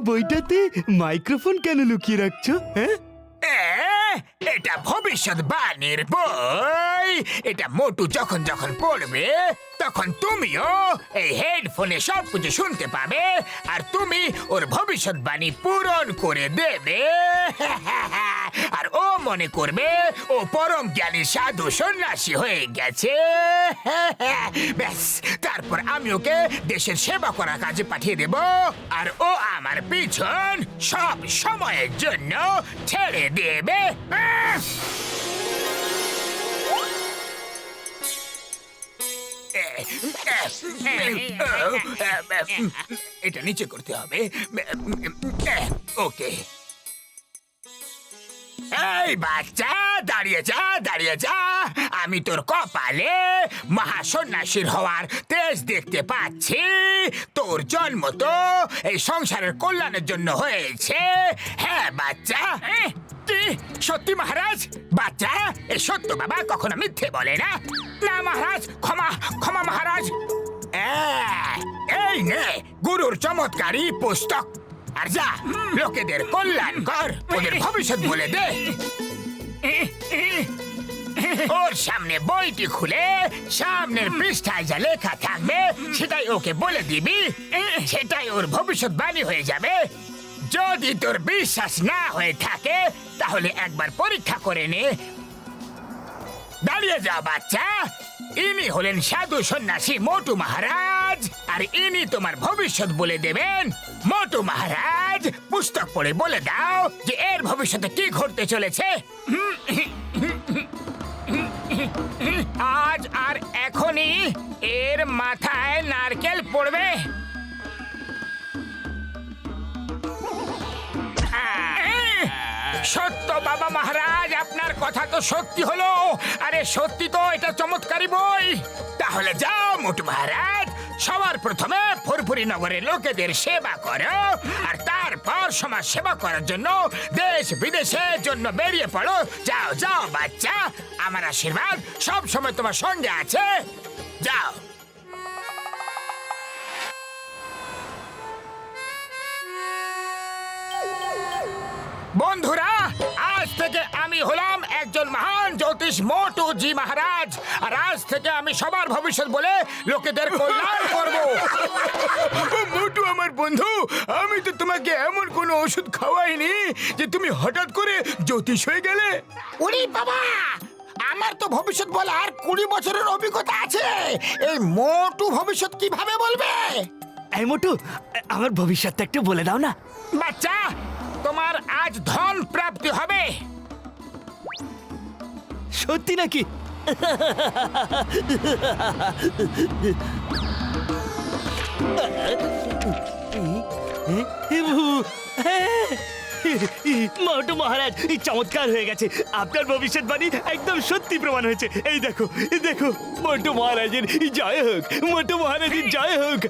বইটাতে মাইক্রোফোন কেন লুকিয়ে রাখছো? হ্যাঁ, এটা ভবিষ্যৎবাণীর বই। এটা মোটু যখন যখন পড়বে তখন তুমিও এই হেডফোনে সবকিছু শুনতে পাবে, আর তুমি ওর ভবিষ্যৎবাণী পূরণ করে দেবে। আর ও মনে করবে ও পরম জ্ঞানী সাধু সন্ন্যাসী হয়ে গেছে। ব্যাস, তারপর আমি ওকে দেশের সেবা করার কাজে পাঠিয়ে দেব, আর ও আমার পিছন সব সময়ের জন্য ছেড়ে দেবে। এটা নিচে করতে হবে। ওকে, এই বাচ্চা, দাঁড়িয়ে যা, দাঁড়িয়ে যা। আমি তোর কপালে মহাসন্ন্যাসীর হওয়ার তেজ দেখতে পাচ্ছি। তোর জন্ম তো এই সংসারের কল্যাণের জন্য হয়েছে। হ্যাঁ বাচ্চা। কি সত্যি মহারাজ? বাচ্চা, এ সত্য বাবা কখনো মিথ্যে বলে না। না মহারাজ, ক্ষমা ক্ষমা মহারাজ। এই নে গুরুর চমৎকারী পুস্তক, আর যা লোকেদের কল্যাণ কর, ওদের ভবিষ্যৎ বলে দে। ওর সামনে বইটি খুলে সামনের পৃষ্ঠায় যা লেখা থাকবে সেটাই ওকে বলে দিবি, সেটাই ওর ভবিষ্যৎবাণী হয়ে যাবে। যদি তোর বিশ্বাস না হয়ে থাকে তাহলে একবার পরীক্ষা করে নে। দাঁড়িয়ে যা বাচ্চা। ইনি হলেন সাধু সন্ন্যাসী মোটু মহারাজ, আর ইনি তোমার ভবিষ্যৎ বলে দেবেন। মোটু মহারাজ, পুস্তক পড়ে বলে দাও যে এর ভবিষ্যতে কি ঘটতে চলেছে। আজ আর এখনই এর মাথায় নারকেল পড়বে। সত্য বাবা মহারাজ, আপনার কথা তো সত্যি হলো। আরে সত্যি তো, এটা চমৎকারী বই। তাহলে যাও মোটু মহারাজ, সবার প্রথমে ফুরফুরি নগরের লোকেদের সেবা করো, আর তারপর সমাজ সেবা করার জন্য দেশ বিদেশের জন্য বেরিয়ে পড়ো। যাও যাও বাচ্চা, আমার আশীর্বাদ সব সময় তোমার সঙ্গে আছে। যাও। বন্ধুরা, আজ থেকে আমি হলাম একজন মহান জ্যোতিষ মোটু জি মহারাজ, আর আজ থেকে আমি সবার ভবিষ্যৎ বলে লোকেদের কল্যাণ করব। মোটু আমার বন্ধু, আমি তো তোমাকে এমন কোনো ওষুধ খাওয়াইনি যে তুমি হঠাৎ করে জ্যোতিষ হয়ে গেলে। ওরে বাবা, আমার তো ভবিষ্যৎ বলার 20 বছরের অভিজ্ঞতা আছে। এই মোটু ভবিষ্যৎ কিভাবে বলবে? এই মোটু, আমার ভবিষ্যৎটা একটু বলে দাও না। বাচ্চা, তোমার আজ ধন প্রাপ্তি হবে। সত্যি নাকি? মোটু মহারাজ, চমৎকার হয়ে গেছে। আপনার ভবিষ্যৎবাণী একদম সত্যি প্রমাণ হয়েছে। এই দেখো, দেখো, মোটু মহারাজের জয় হোক, মোটু মহারাজের জয় হোক।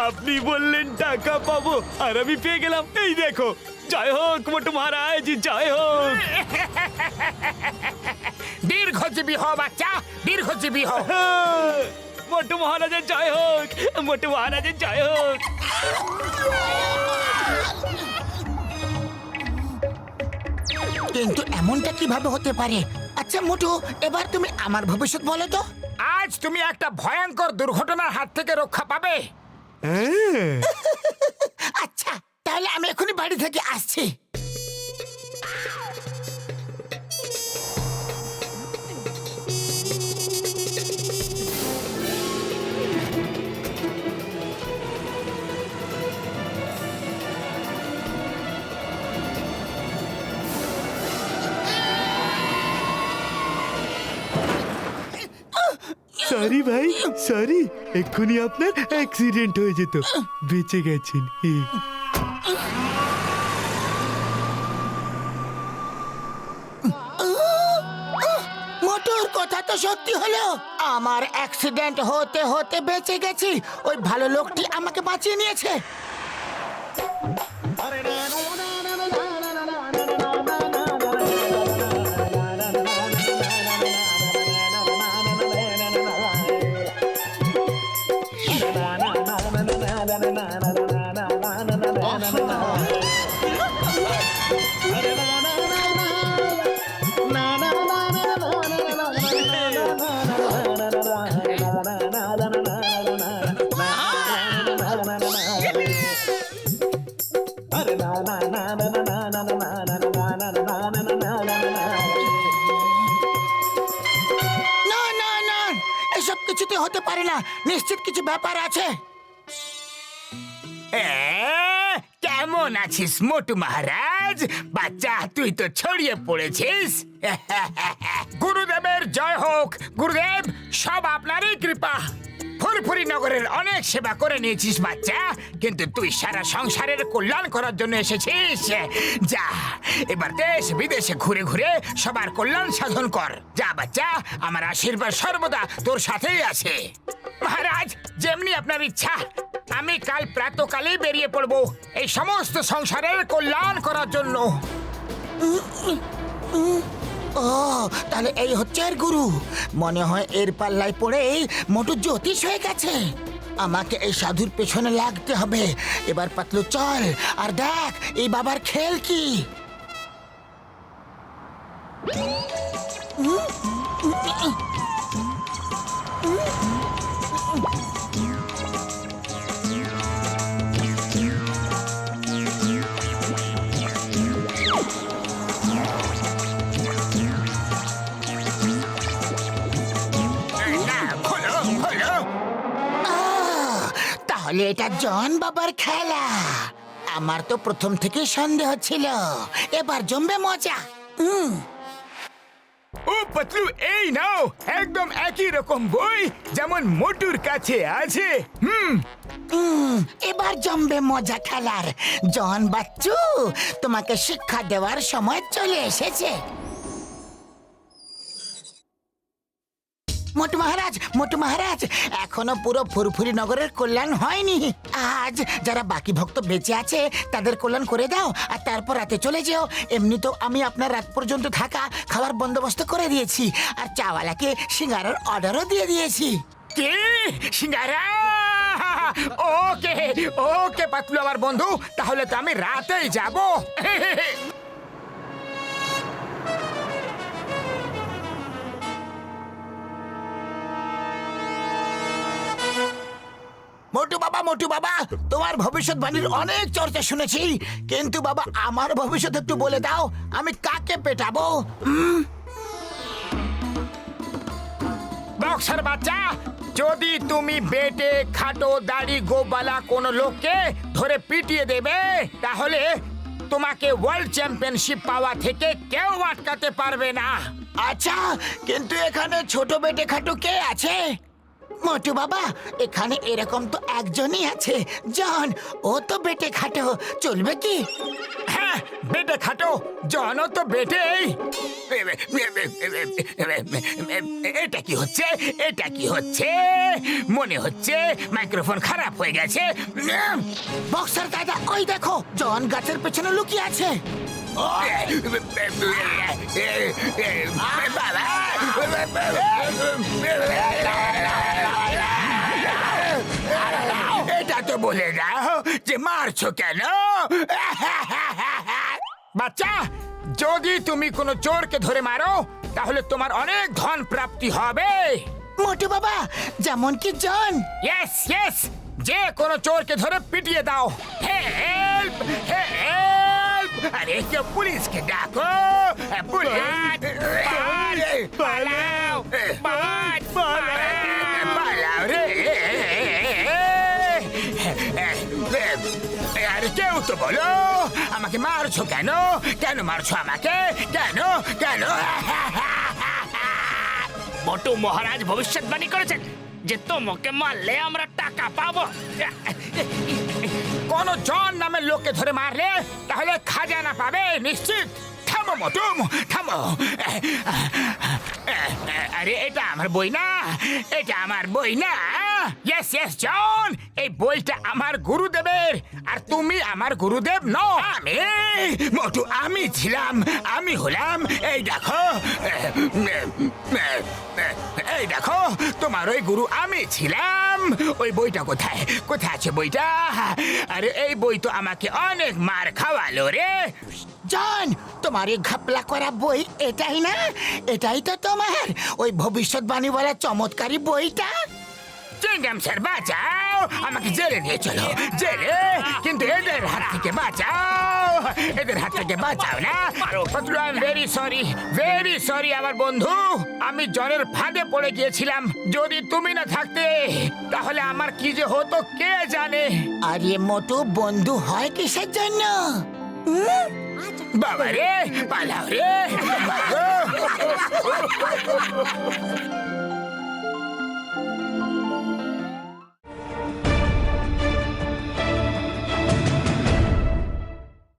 আপনি বললেন টাকা পাবো, আর আমি পেয়ে গেলাম। এই দেখো, জয় হোক মোটু মহারাজ, জয় হোক। দীর্ঘজীবী হও বাচ্চা, দীর্ঘজীবী হও। মোটু মহারাজের জয় হোক, মোটু মহারাজের জয় হোক। কিন্তু এমনটা কিভাবে হতে পারে? আচ্ছা মোটু, এবার তুমি আমার ভবিষ্যৎ বলো তো। আজ তুমি একটা ভয়ঙ্কর দুর্ঘটনার হাত থেকে রক্ষা পাবে। আচ্ছা, তাহলে আমি এখনই বাড়ি থেকে আসছি। সরি ভাই, সরি। এক্ষুনি আপনার অ্যাক্সিডেন্ট হয়ে যেত, বেঁচে গেছেন। মোটুর কথা তো সত্যি হলো। আমার অ্যাক্সিডেন্ট হতে হতে বেঁচে গেছি। ওই ভালো লোকটি আমাকে বাঁচিয়ে নিয়েছে। না না না, এসব কিছুতে হতে পারে না, নিশ্চিত কিছু ব্যাপার আছে। কেমন আছিস মোটু মহারাজ? বাচ্চা, তুই তো ছড়িয়ে পড়েছিস। গুরুদেবের জয় হোক। গুরুদেব, সব আপনারই কৃপা। ফুরফুরি নগরের অনেক সেবা করে নিয়েছিস বাচ্চা, কিন্তু তুই সারা সংসারের কল্যাণ করার জন্য এসেছিস। যা, এবার দেশ বিদেশে ঘুরে ঘুরে সবার কল্যাণ সাধন কর। যা বাচ্চা, আমার আশীর্বাদ সর্বদা তোর সাথেই আছে। মহারাজ, যেমনি আপনার ইচ্ছা। আমি কাল প্রাতকালেই বেরিয়ে পড়ব এই সমস্ত সংসারের কল্যাণ করার জন্য। ও, তাহলে এই হচ্ছে আর গুরু। মনে হয় এর পাল্লায় পড়েই মোটু জ্যোতিষ হয়ে গেছে। আমাকে এই সাধুর পেছনে লাগতে হবে। এবার পাতলু চল আর দেখ এই বাবার খেল কি। তাহলে এটা জন বাবার খেলা। আমার তো প্রথম থেকে সন্দেহ ছিল, এবার জমবে মজা। ও পাতলু, এই নাও একদম একই রকম বই যেমন মোটুর কাছে আছে। এবার জমবে মজা খেলার। জন বাচ্চু, তোমাকে শিক্ষা দেওয়ার সময় চলে এসেছে। মোটু মহারাজ, মোটু মহারাজ, এখনো পুরো ফুরফুরি নগরের কল্যাণ হয়নি। আজ যারা বাকি ভক্ত বেঁচে আছে তাদের কল্যাণ করে দাও, আর তারপর রাতে চলে যেও। এমনি তো আমি আপনার রাত পর্যন্ত থাকা খাবার বন্দোবস্ত করে দিয়েছি, আর চাওয়ালাকে সিঙ্গারার অর্ডারও দিয়ে দিয়েছি। কি সিঙ্গারা? ওকে ওকে পাতলু আমার বন্ধু, তাহলে তো আমি রাতেই যাব। মোটু বাবা, মোটু বাবা, তোমার ভবিষ্যৎবাণীর অনেক চর্চা শুনেছি, কিন্তু বাবা আমার ভবিষ্যৎ একটু বলে দাও। আমি কাকে পেটাবো? বক্সার বাচ্চা, যদি তুমি বেটে খাটো দাড়ি গোবালা কোন লোককে ধরে পিটিয়ে দেবে, তাহলে তোমাকে ওয়ার্ল্ড চ্যাম্পিয়নশিপ পাওয়া থেকে কেউ আটকাতে পারবে না। আচ্ছা, কিন্তু এখানে ছোট বেটে খাটো কে আছে? মোটু বাবা, এখানে এরকম তো একজনই আছে, জন। ও তো বেটে খাটো, চলবে কি? হ্যাঁ, বেটে খাটো, জনও তো বেটেই। এটা কি হচ্ছে? এটা কি হচ্ছে? মনে হচ্ছে মাইক্রোফোন খারাপ হয়ে গেছে। বক্সার দাদা, ওই দেখো জন গাছের পেছনে লুকিয়ে আছে। এটা তো বলে দাও যে মারছো কেন? বাচ্চা, যদি তুমি কোনো চোরকে ধরে মারো তাহলে তোমার অনেক ধন প্রাপ্তি হবে। মোটু বাবা, যেমন কি জন? ইয়েস ইয়েস, যে কোনো চোরকে ধরে পিটিয়ে দাও। Help help! আরে কেউ পুলিশকে ডাকো। পুলিশ, পালাও পালাও রে! আরে কেউ তো বলো, আমাকে মারছো কেন? কেন মারছো আমাকে? কেন কেন? মোটু মহারাজ ভবিষ্যৎবাণী করেছেন যে তোমাকে মারলে আমরা টাকা পাবো। কোন জন নামের লোককে ধরে মারলে তাহলে খাজানা পাবে নিশ্চিত। থামো মোটু, থামো। আরে এটা আমার বই না, এটা আমার বই না। ইয়েস ইয়েস জন, এই বইটা আমার গুরুদেবের, আর তুমি আমার গুরুদেব নও। আমি মোটু, আমি ছিলাম, আমি হলাম। এই দেখো, এই দেখো, তোমার ওই গুরু আমি ছিলাম। ওই বইটা কোথায়? কোথায় আছে বইটা? আরে এই বই তো আমাকে অনেক মার খাওয়ালো রে। জন, তোমার এই ঘাপলা করা বই এটাই না? এটাই তো তোমার ওই ভবিষ্যৎবাণী বলা চমৎকারী বইটা? চিংগাম স্যার বাঁচাও, আমাকে জেলে নিয়ে চলো, জেলে। কিন্তু এদের হাত থেকে বাঁচাও, এদের হাত থেকে বাঁচাও না। Patlu, I am very sorry আমার বন্ধু। আমি জলের ফাঁদে পড়ে গিয়েছিলাম। যদি তুমি না থাকতে তাহলে আমার কি যে হতো কে জানে। আরে মোটু, বন্ধু হয় কিসের জন্য? বাবা রে, পালাও রে।